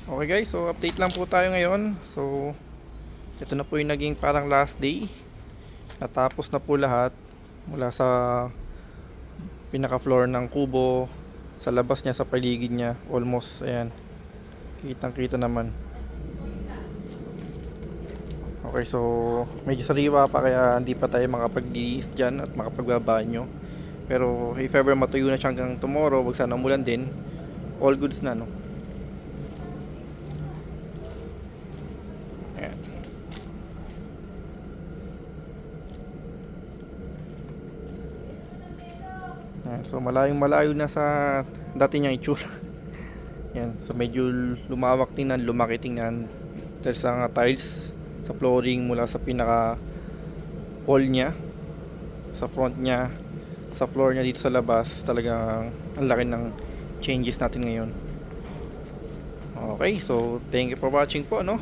Okay guys, so update lang po tayo ngayon. So ito na po yung naging parang last day. Natapos na po lahat mula sa pinaka floor ng kubo, sa labas niya, sa paligid niya. Almost, ayan, kitang kita naman. Okay, so medyo sariwa pa kaya hindi pa tayo makapag-liis dyan at makapagbabanyo. Pero if ever matuyo na siya hanggang tomorrow, wag sana umulan din, all goods na, no? Ayan. Ayan, so malayong malayo na sa dati niyang itsura. Yan, so medyo lumawak tingnan, lumaki tingnan dahil sa tiles sa flooring mula sa pinaka wall niya, sa front niya, sa floor niya dito sa labas. Talagang ang laki ng changes natin ngayon. Okay, so thank you for watching po, no?